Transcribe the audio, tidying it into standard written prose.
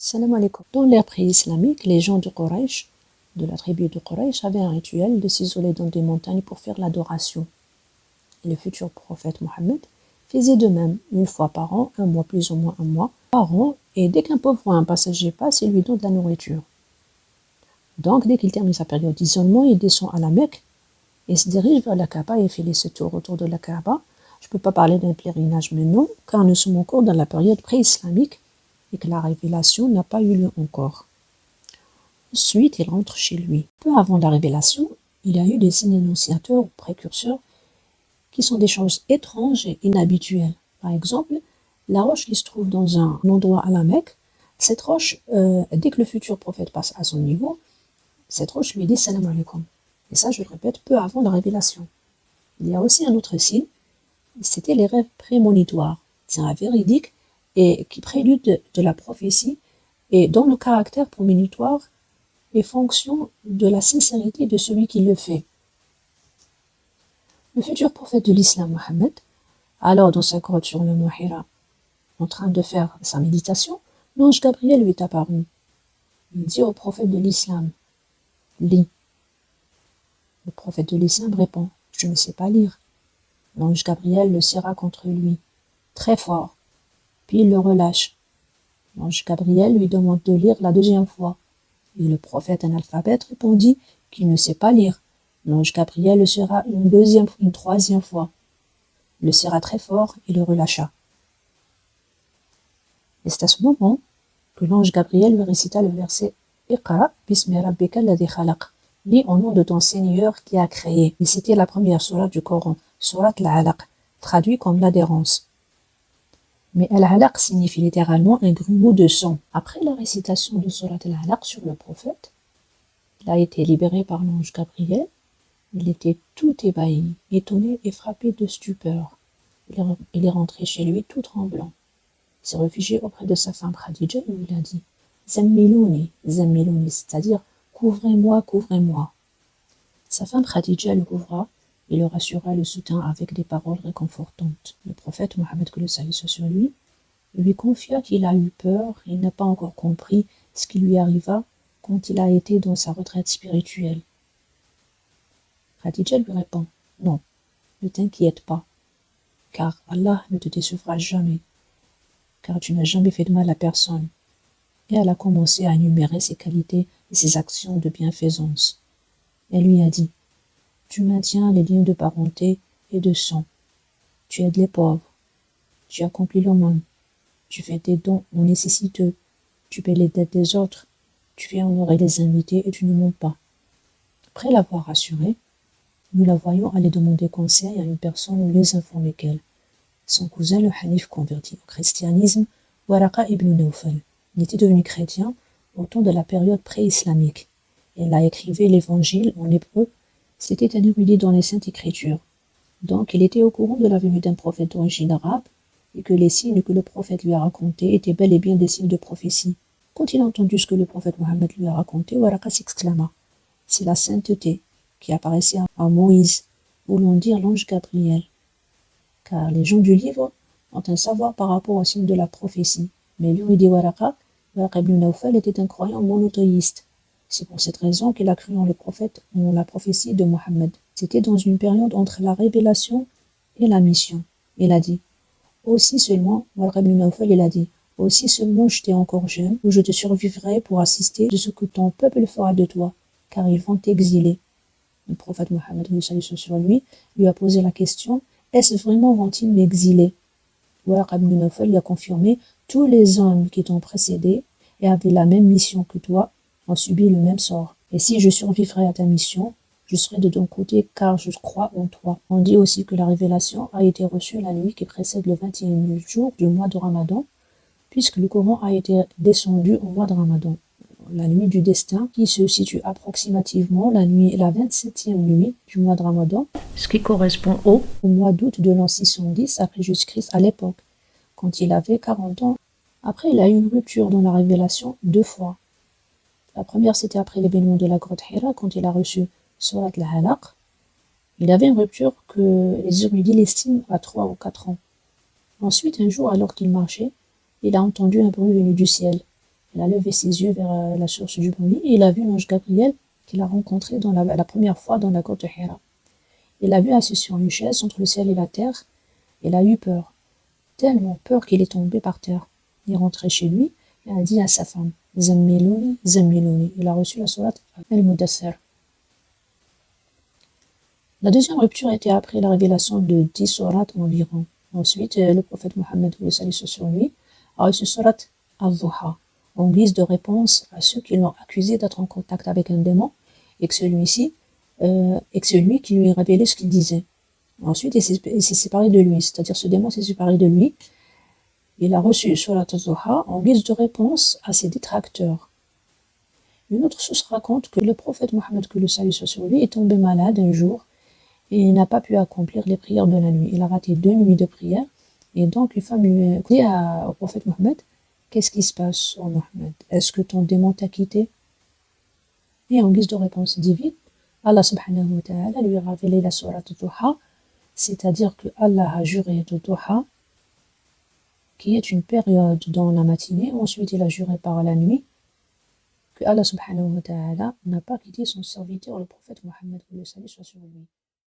Salam alaikum. Dans l'ère pré-islamique, les gens de Quraysh, de la tribu de Quraysh, avaient un rituel de s'isoler dans des montagnes pour faire l'adoration. Et le futur prophète Mohammed faisait de même, une fois par an, un mois plus ou moins un mois par an, et dès qu'un pauvre ou un passager passe, il lui donne de la nourriture. Donc, dès qu'il termine sa période d'isolement, il descend à la Mecque et se dirige vers la Kaaba et fait les 7 tours autour de la Kaaba. Je ne peux pas parler d'un pèlerinage maintenant, car nous sommes encore dans la période pré-islamique et que la révélation n'a pas eu lieu encore. Ensuite, il rentre chez lui. Peu avant la révélation, il y a eu des signes annonciateurs ou précurseurs qui sont des choses étranges et inhabituelles. Par exemple, la roche qui se trouve dans un endroit à la Mecque, cette roche, dès que le futur prophète passe à son niveau, cette roche lui dit salam alaikum. Et ça, je le répète, peu avant la révélation. Il y a aussi un autre signe, c'était les rêves prémonitoires. C'est un véridique et qui prélude de la prophétie et dont le caractère prémonitoire est fonction de la sincérité de celui qui le fait. Le futur prophète de l'islam, Mohammed, alors dans sa grotte sur le mont Hira, en train de faire sa méditation, l'ange Gabriel lui est apparu. Il dit au prophète de l'islam, lis. Le prophète de l'islam répond, je ne sais pas lire. L'ange Gabriel le serra contre lui, très fort, puis il le relâche. L'ange Gabriel lui demande de lire la deuxième fois, et le prophète analphabète répondit qu'il ne sait pas lire. L'ange Gabriel le serra une troisième fois, le serra très fort et le relâcha. Et c'est à ce moment que l'ange Gabriel lui récita le verset « Iqra bismi rabbika alladhi khalaq » « Lis au nom de ton Seigneur qui a créé ». Et c'était la première sourate du Coran, sourate al-Alaq, traduit comme l'adhérence. Mais al-Alaq signifie littéralement un grumeau de sang. Après la récitation de sourate al-Alaq sur le prophète, il a été libéré par l'ange Gabriel. Il était tout ébahi, étonné et frappé de stupeur. Il est rentré chez lui tout tremblant. Il s'est réfugié auprès de sa femme Khadija et il a dit « Zammilouni, Zammilouni », c'est-à-dire « Couvrez-moi, couvrez-moi ». Sa femme Khadija le couvra et le rassura, le soutint avec des paroles réconfortantes. Le prophète Mohammed, que le salut soit sur lui confia qu'il a eu peur et n'a pas encore compris ce qui lui arriva quand il a été dans sa retraite spirituelle. Khadija lui répond « Non, ne t'inquiète pas, car Allah ne te décevra jamais, car tu n'as jamais fait de mal à personne. » Et elle a commencé à énumérer ses qualités et ses actions de bienfaisance. Elle lui a dit « Tu maintiens les liens de parenté et de sang. Tu aides les pauvres. Tu accomplis l'aumône. Tu fais des dons aux nécessiteux. Tu paies les dettes des autres. Tu fais honorer les invités et tu ne mens pas. » Après l'avoir rassurée, nous la voyons aller demander conseil à une personne mieux informée qu'elle. Son cousin, le Hanif converti au christianisme, Waraqa ibn Nawfal. Il était devenu chrétien au temps de la période pré-islamique. Elle a écrivé l'évangile en hébreu. C'était un érudit dans les saintes écritures. Donc, il était au courant de la venue d'un prophète d'origine arabe et que les signes que le prophète lui a racontés étaient bel et bien des signes de prophétie. Quand il a entendu ce que le prophète Mohammed lui a raconté, Waraqa s'exclama « C'est la sainteté qui apparaissait à Moïse, voulant dire l'ange Gabriel. » Car les gens du livre ont un savoir par rapport aux signes de la prophétie. Mais l'érudit Waraqa ibn Nawfal était un croyant monothéiste. C'est pour cette raison qu'il a cru en le prophète, en la prophétie de Mohammed. C'était dans une période entre la révélation et la mission. Il a dit, aussi seulement, Waraqa ibn Nawfal, il a dit, aussi seulement j'étais encore jeune, où je te survivrai pour assister de ce que ton peuple fera de toi, car ils vont t'exiler. Le prophète Mohammed, sur lui a posé la question, est-ce vraiment vont-ils m'exiler? Waraqa ibn Nawfal lui a confirmé, tous les hommes qui t'ont précédé et avaient la même mission que toi ont subi le même sort. Et si je survivrai à ta mission, je serai de ton côté car je crois en toi. On dit aussi que la révélation a été reçue la nuit qui précède le 21e jour du mois de Ramadan, puisque le Coran a été descendu au mois de Ramadan. La nuit du destin, qui se situe approximativement la 27e nuit du mois de Ramadan, ce qui correspond au mois d'août de l'an 610 après Jésus-Christ à l'époque, quand il avait 40 ans. Après, il a eu une rupture dans la révélation 2 fois. La première, c'était après l'événement de la grotte Hira, quand il a reçu Surat al-Alaq. Il avait une rupture que les érudits l'estiment à 3 ou 4 ans. Ensuite, un jour, alors qu'il marchait, il a entendu un bruit venu du ciel. Il a levé ses yeux vers la source du bruit et il a vu l'ange Gabriel qu'il a rencontré la première fois dans la grotte de Hira. Il l'a vu assis sur une chaise entre le ciel et la terre. Il a eu peur, tellement peur qu'il est tombé par terre. Il est rentré chez lui et a dit à sa femme Zammilouni, Zammilouni. Il a reçu la sourate Al-Mudaththir. La deuxième rupture était après la révélation de 10 sourates environ. Ensuite, le prophète Mohammed sur lui a reçu sourate Al-Duha en guise de réponse à ceux qui l'ont accusé d'être en contact avec un démon et que celui qui lui révélait ce qu'il disait. Ensuite, il s'est séparé de lui, c'est-à-dire ce démon s'est séparé de lui. Il a reçu Surat al-Duha en guise de réponse à ses détracteurs. Une autre source raconte que le prophète Mohammed, que le salut soit sur lui, est tombé malade un jour et il n'a pas pu accomplir les prières de la nuit. Il a raté 2 nuits de prière et donc une femme lui a dit au prophète Mohammed, qu'est-ce qui se passe, oh Mohammed? Est-ce que ton démon t'a quitté? Et en guise de réponse divine, Allah subhanahu wa ta'ala lui a révélé la sourate al-Duha, c'est-à-dire que Allah a juré de Duha, qui est une période dans la matinée, ensuite il a juré par la nuit, que Allah subhanahu wa ta'ala n'a pas quitté son serviteur, le prophète Mohammed, que le salut soit sur lui.